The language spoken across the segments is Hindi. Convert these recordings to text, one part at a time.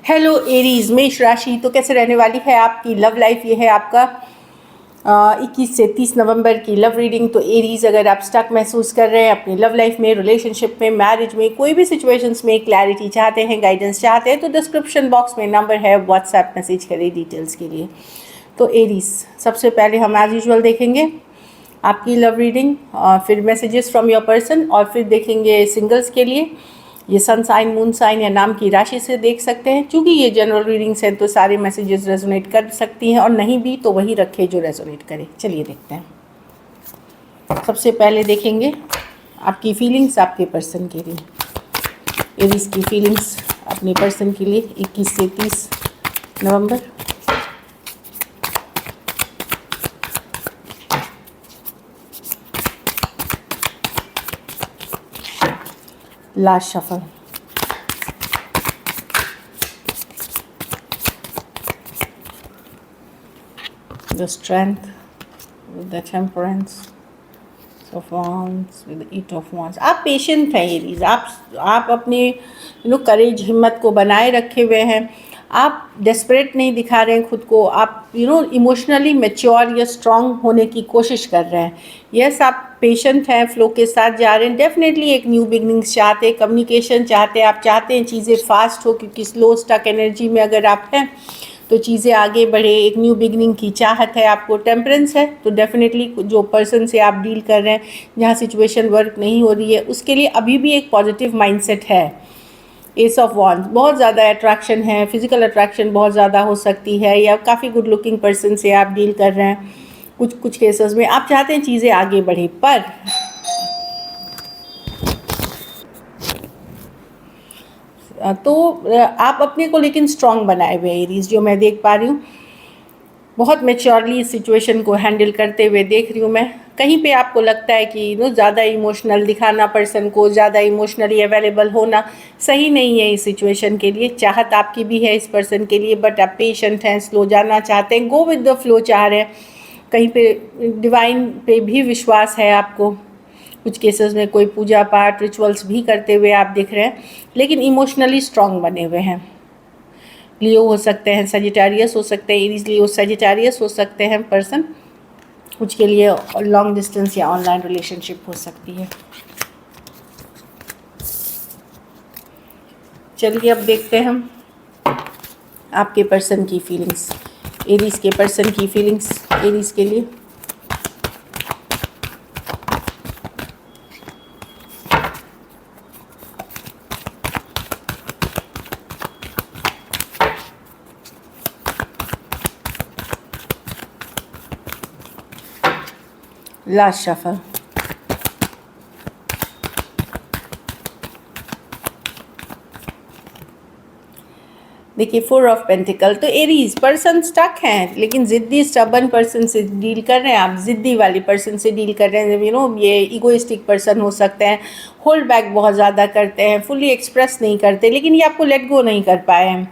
हेलो एरीज, मेष राशि। तो कैसे रहने वाली है आपकी लव लाइफ? ये है आपका 21 से 30 नवंबर की लव रीडिंग। तो एरीज, अगर आप स्टक महसूस कर रहे हैं अपनी लव लाइफ में, रिलेशनशिप में, मैरिज में, कोई भी सिचुएशंस में क्लैरिटी चाहते हैं, गाइडेंस चाहते हैं, तो डिस्क्रिप्शन बॉक्स में नंबर है, व्हाट्सएप मैसेज करें डिटेल्स के लिए। तो एरीज, सबसे पहले हम एज यूजुअल देखेंगे आपकी लव रीडिंग, फिर मैसेजेस फ्रॉम योर पर्सन, और फिर देखेंगे सिंगल्स के लिए। ये सन साइन, मून साइन या नाम की राशि से देख सकते हैं। क्योंकि ये जनरल रीडिंग्स हैं तो सारे मैसेजेस रेजोनेट कर सकती हैं, और नहीं भी तो वही रखे जो रेजोनेट करे। चलिए देखते हैं। सबसे पहले देखेंगे आपकी फीलिंग्स आपके पर्सन के लिए। एरीज की फीलिंग्स अपने पर्सन के लिए 21 से 30 नवंबर। Last shuffle. The strength with the temperance of wands with the eight of wands। आप पेशेंट हैं एरीज, आप अपने करेज, हिम्मत को बनाए रखे हुए हैं। आप डेस्परेट नहीं दिखा रहे हैं खुद को। आप इमोशनली मैच्योर या स्ट्रांग होने की कोशिश कर रहे हैं। यस, आप पेशेंट हैं, फ्लो के साथ जा रहे हैं। डेफिनेटली एक न्यू बिगनिंग्स चाहते हैं, कम्युनिकेशन चाहते हैं, आप चाहते हैं चीज़ें फास्ट हो, क्योंकि स्लो स्टक एनर्जी में अगर आप हैं तो चीज़ें आगे बढ़े। एक न्यू बिगनिंग की चाहत है आपको। टेम्परेंस है तो डेफिनेटली जो पर्सन से आप डील कर रहे हैं, जहाँ सिचुएशन वर्क नहीं हो रही है, उसके लिए अभी भी एक पॉजिटिव माइंडसेट है। एस ऑफ वॉन्ड्स, बहुत ज़्यादा अट्रैक्शन है, फिजिकल अट्रैक्शन बहुत ज़्यादा हो सकती है, या काफ़ी गुड लुकिंग पर्सन से आप डील कर रहे हैं। कुछ केसेस में आप चाहते हैं चीज़ें आगे बढ़े, पर तो आप अपने को लेकिन स्ट्रांग बनाए हुए एरीज, जो मैं देख पा रही हूँ। बहुत मैच्योरली इस सिचुएशन को हैंडल करते हुए देख रही हूँ मैं। कहीं पे आपको लगता है कि ज़्यादा इमोशनल दिखाना, पर्सन को ज़्यादा इमोशनली अवेलेबल होना सही नहीं है इस सिचुएशन के लिए। चाहत आपकी भी है इस पर्सन के लिए, बट आप पेशेंट हैं, स्लो जाना चाहते हैं, गो विद द फ्लो चाह रहे हैं। कहीं पे डिवाइन पे भी विश्वास है आपको। कुछ केसेस में कोई पूजा पाठ, रिचुअल्स भी करते हुए आप दिख रहे हैं, लेकिन इमोशनली स्ट्रांग बने हुए हैं। लियो हो सकते हैं, सजिटेरियस हो सकते हैं, एरीज लियो सजिटेरियस हो सकते हैं पर्सन। कुछ के लिए लॉन्ग डिस्टेंस या ऑनलाइन रिलेशनशिप हो सकती है। चलिए अब देखते हैं हम आपके पर्सन की फीलिंग्स, एरीज के पर्सन की फीलिंग्स एरीज के लिए। Last shuffle. देखिए, 4 ऑफ पेंटिकल। तो एरीज पर्सन स्टक हैं, लेकिन ज़िद्दी स्टबन पर्सन से डील कर रहे हैं आप। ज़िद्दी वाली पर्सन से डील कर रहे हैं। ये इगोइस्टिक पर्सन हो सकते हैं, होल्ड बैक बहुत ज़्यादा करते हैं, फुली एक्सप्रेस नहीं करते, लेकिन ये आपको लेट गो नहीं कर पाए हैं।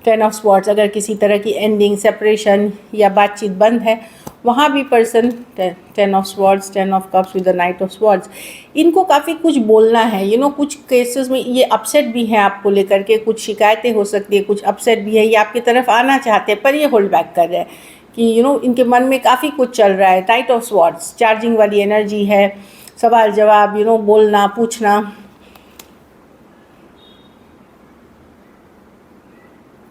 10 ऑफ स्वॉर्ड्स, अगर किसी तरह की एंडिंग, सेपरेशन या बातचीत बंद है, वहाँ भी person 10 of swords, 10 of cups with the night of swords, इनको काफ़ी कुछ बोलना है। कुछ केसेस में ये अपसेट भी हैं आपको लेकर के, कुछ शिकायतें हो सकती है, कुछ अपसेट भी है। ये आपकी तरफ आना चाहते हैं, पर ये होल्ड बैक कर रहे हैं कि इनके मन में काफ़ी कुछ चल रहा है। नाइट ऑफ स्वॉर्ड्स, चार्जिंग वाली एनर्जी है, सवाल जवाब, बोलना, पूछना,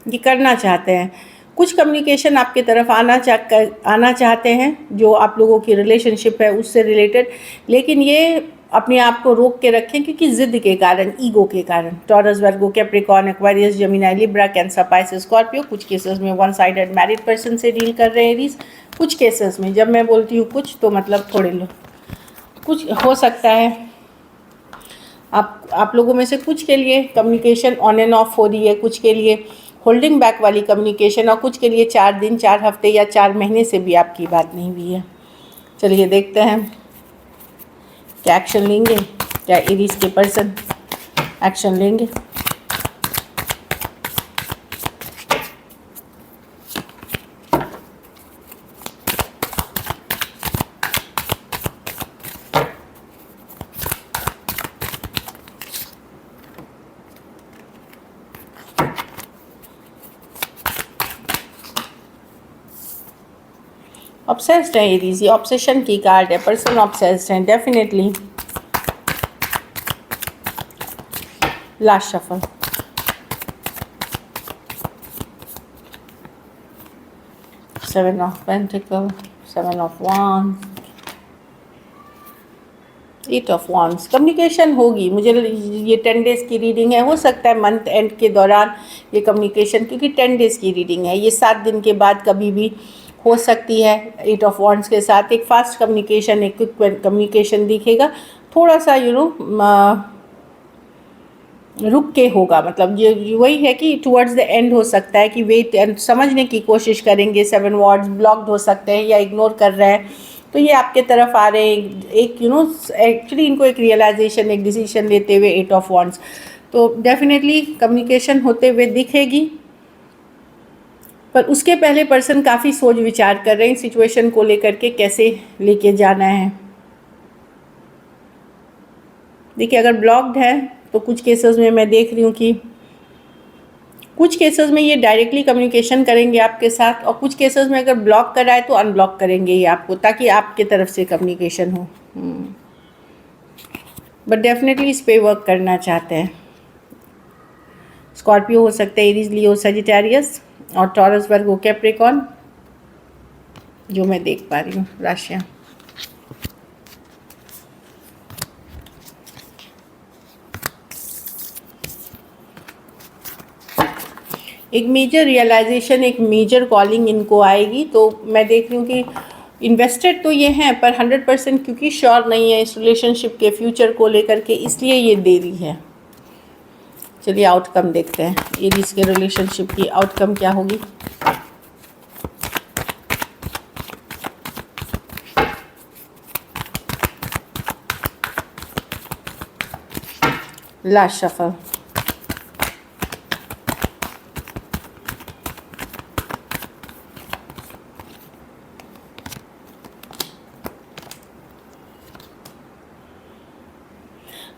ये करना चाहते हैं। कुछ कम्युनिकेशन आपके तरफ आना चाहते हैं, जो आप लोगों की रिलेशनशिप है उससे रिलेटेड, लेकिन ये अपने आप को रोक के रखें, क्योंकि ज़िद के कारण, ईगो के कारण। Taurus, Virgo, Capricorn, Aquarius, Gemini, Libra, Cancer, Pisces, Scorpio. कुछ केसेस में वन साइडेड मैरिड पर्सन से डील कर रहे हैं एरीज। कुछ केसेस में, जब मैं बोलती हूँ कुछ, तो मतलब थोड़े लोग, कुछ हो सकता है आप लोगों में से कुछ के लिए कम्युनिकेशन ऑन एंड ऑफ हो रही है, कुछ के लिए होल्डिंग बैक वाली कम्युनिकेशन, और कुछ के लिए 4 दिन, 4 हफ्ते या 4 महीने से भी आपकी बात नहीं हुई है। चलिए देखते हैं क्या एक्शन लेंगे, क्या एरीज के पर्सन एक्शन लेंगे। ऑब्सेस्ड है एरीज, ये ऑब्सेशन की कार्ड है, पर्सन ऑब्सेस्ड है definitely. Last shuffle. Seven of pentacle, seven of wands, eight of wands. Communication होगी, मुझे ये 10 डेज़ की रीडिंग है, हो सकता है मंथ एंड के दौरान ये कम्युनिकेशन, क्योंकि 10 डेज़ की रीडिंग है, ये 7 दिन के बाद कभी भी हो सकती है। एट ऑफ वांड्स के साथ एक फास्ट कम्युनिकेशन, एक क्विक कम्युनिकेशन दिखेगा, थोड़ा सा रुक के होगा, मतलब ये वही है कि टुवर्ड्स द एंड हो सकता है कि वेट एंड समझने की कोशिश करेंगे। 7 वर्ड्स ब्लॉक्ड हो सकते हैं या इग्नोर कर रहे हैं, तो ये आपके तरफ आ रहे हैं एक एक्चुअली इनको एक रियलाइजेशन, एक डिसीजन लेते हुए। 8 ऑफ वांड्स तो डेफिनेटली कम्युनिकेशन होते हुए दिखेगी, पर उसके पहले पर्सन काफ़ी सोच विचार कर रहे हैं सिचुएशन को लेकर के, कैसे लेके जाना है। देखिए अगर ब्लॉक्ड है तो कुछ केसेस में मैं देख रही हूँ कि कुछ केसेस में ये डायरेक्टली कम्युनिकेशन करेंगे आपके साथ, और कुछ केसेस में अगर ब्लॉक करा है तो अनब्लॉक करेंगे ये आपको, ताकि आपके तरफ से कम्युनिकेशन हो। बट डेफिनेटली इस पे वर्क करना चाहते हैं। स्कॉर्पियो हो सकता है, एरीज, लियो, सजिटेरियस और टॉरस, वर्गो, कैप्रिकॉर्न, जो मैं देख पा रही हूँ राशियाँ। एक मेजर रियलाइजेशन, एक मेजर कॉलिंग इनको आएगी। तो मैं देख रही हूँ कि इन्वेस्टेड तो ये हैं, पर 100% क्योंकि श्योर नहीं है इस रिलेशनशिप के फ्यूचर को लेकर के, इसलिए ये देरी है। चलिए आउटकम देखते हैं, एरीज के रिलेशनशिप की आउटकम क्या होगी। Last shuffle.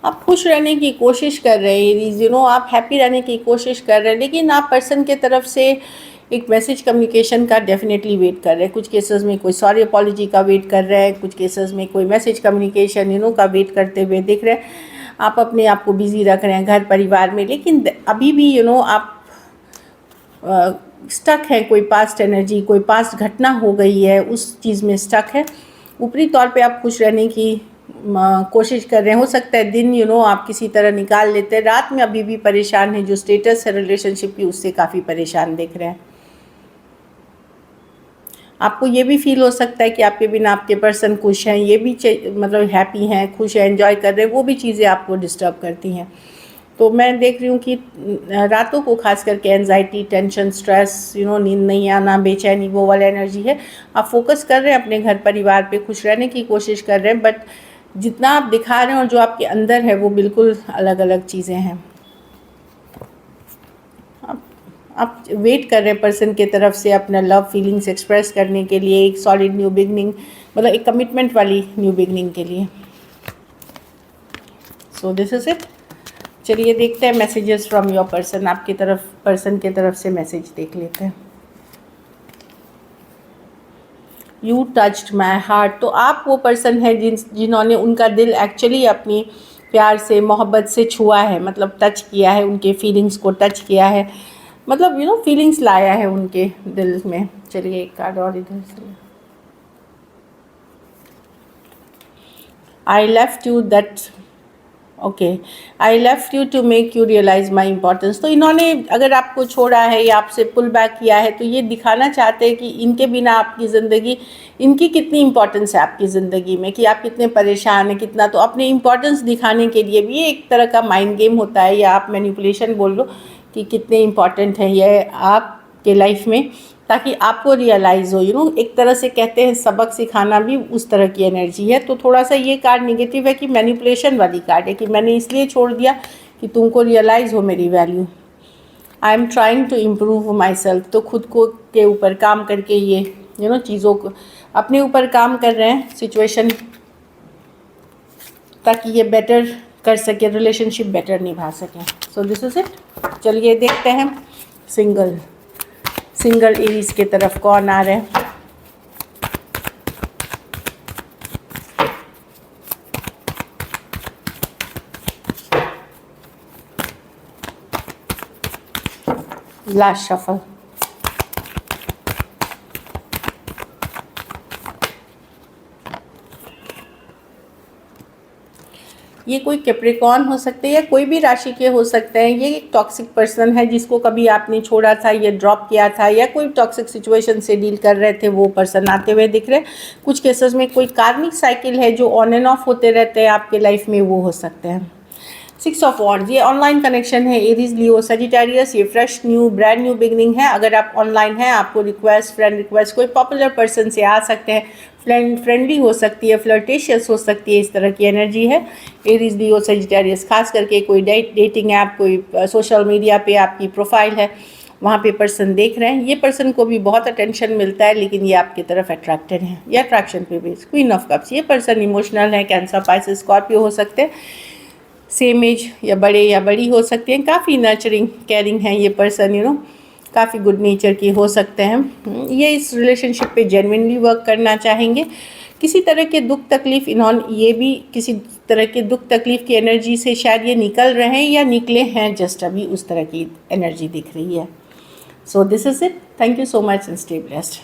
आप खुश रहने की कोशिश कर रहे हैं, आप हैप्पी रहने की कोशिश कर रहे हैं, लेकिन आप पर्सन के तरफ से एक मैसेज कम्युनिकेशन का डेफिनेटली वेट कर रहे हैं। कुछ केसेस में कोई सॉरी अपॉलॉजी का वेट कर रहे हैं, कुछ केसेस में कोई मैसेज कम्युनिकेशन का वेट करते हुए दिख रहे हैं। आप अपने आप को बिजी रख रहे हैं घर परिवार में, लेकिन अभी भी आप स्टक है, कोई पास्ट एनर्जी, कोई पास्ट घटना हो गई है, उस चीज़ में स्टक है। ऊपरी तौर पे आप खुश रहने की कोशिश कर रहे हैं। हो सकता है दिन आप किसी तरह निकाल लेते हैं, रात में अभी भी परेशान है। जो स्टेटस है रिलेशनशिप की उससे काफ़ी परेशान दिख रहे हैं। आपको ये भी फील हो सकता है कि आपके बिना आपके पर्सन खुश हैं, ये भी मतलब हैप्पी हैं, खुश हैं, एंजॉय कर रहे हैं, वो भी चीज़ें आपको डिस्टर्ब करती हैं। तो मैं देख रही हूँ कि रातों को खास करके एंजाइटी, टेंशन, स्ट्रेस, नींद नहीं आना, बेचैनी, वो वाला एनर्जी है। आप फोकस कर रहे हैं अपने घर परिवार पे, खुश रहने की कोशिश कर रहे हैं, बट जितना आप दिखा रहे हैं और जो आपके अंदर है वो बिल्कुल अलग अलग चीज़ें हैं। आप वेट कर रहे हैं पर्सन के तरफ से अपना लव फीलिंग्स एक्सप्रेस करने के लिए, एक सॉलिड न्यू बिगनिंग, मतलब एक कमिटमेंट वाली न्यू बिगनिंग के लिए। So this is it. चलिए देखते हैं मैसेजेस फ्रॉम योर पर्सन। आपकी तरफ पर्सन के तरफ से मैसेज देख लेते हैं। You touched my heart. तो आप वो पर्सन है जिन्होंने उनका दिल एक्चुअली अपनी प्यार से, मोहब्बत से छुआ है, मतलब टच किया है, उनके फीलिंग्स को टच किया है, मतलब फीलिंग्स लाया है उनके दिल में। चलिए एक कार्ड और इधर से। I left you that, okay, I left you to make you realise my importance. तो इन्होंने अगर आपको छोड़ा है या आपसे पुल बैक किया है, तो ये दिखाना चाहते हैं कि इनके बिना आपकी ज़िंदगी, इनकी कितनी इम्पोर्टेंस है आपकी ज़िंदगी में, कि आप कितने परेशान हैं, कितना। तो अपने इम्पोर्टेंस दिखाने के लिए भी ये एक तरह का माइंड गेम होता है, या आप मैनिपुलेशन बोल लो, कि कितने इम्पॉर्टेंट है ये आपके लाइफ में, ताकि आपको रियलाइज़ हो। एक तरह से कहते हैं सबक सिखाना भी उस तरह की एनर्जी है। तो थोड़ा सा ये कार्ड निगेटिव है कि मैनिपुलेशन वाली कार्ड है, कि मैंने इसलिए छोड़ दिया कि तुमको रियलाइज़ हो मेरी value. I am trying to improve myself. तो खुद को के ऊपर काम करके ये चीज़ों को अपने ऊपर काम कर रहे हैं सिचुएशन, ताकि ये बेटर कर सके, रिलेशनशिप बेटर निभा सकें। So this is it. चलिए देखते हैं सिंगल एरीज के तरफ कौन आ रहे हैं। Last shuffle. ये कोई कैप्रिकॉर्न हो सकते हैं या कोई भी राशि के हो सकते हैं। ये एक टॉक्सिक पर्सन है जिसको कभी आपने छोड़ा था, ये ड्रॉप किया था, या कोई टॉक्सिक सिचुएशन से डील कर रहे थे, वो पर्सन आते हुए दिख रहे हैं। कुछ केसेस में कोई कार्मिक साइकिल है जो ऑन एंड ऑफ होते रहते हैं आपके लाइफ में, वो हो सकते हैं। 6 ऑफ वॉन्ड्स, ये ऑनलाइन कनेक्शन है, एरीज, लियो, सजिटेरियस। ये fresh new brand new beginning है। अगर आप ऑनलाइन हैं, आपको रिक्वेस्ट, फ्रेंड रिक्वेस्ट कोई पॉपुलर पर्सन से आ सकते हैं, फ्रेंडली हो सकती है, फ्लर्टेशियस हो सकती है, इस तरह की एनर्जी है। एरीज, लियो, सजिटेरियस, खास करके कोई डेटिंग ऐप, कोई सोशल मीडिया पे आपकी प्रोफाइल है, वहाँ पे पर्सन देख रहे हैं। ये पर्सन को भी बहुत अटेंशन मिलता है, लेकिन ये आपकी तरफ अट्रैक्टेड है, या अट्रैक्शन पे बेस। क्वीन ऑफ कप्स, ये पर्सन इमोशनल है, कैंसर, पाइसेस, स्कॉर्पियो हो सकते हैं, सेम एज या बड़े या बड़ी हो सकते हैं। काफ़ी नर्चरिंग, केयरिंग है ये पर्सन, काफ़ी गुड नेचर की हो सकते हैं। ये इस रिलेशनशिप पे जेन्युइनली वर्क करना चाहेंगे। किसी तरह के दुख तकलीफ़ ये भी किसी तरह के दुख तकलीफ़ की एनर्जी से शायद ये निकल रहे हैं या निकले हैं, जस्ट अभी उस तरह की एनर्जी दिख रही है। So this is it. Thank you so much and stay blessed.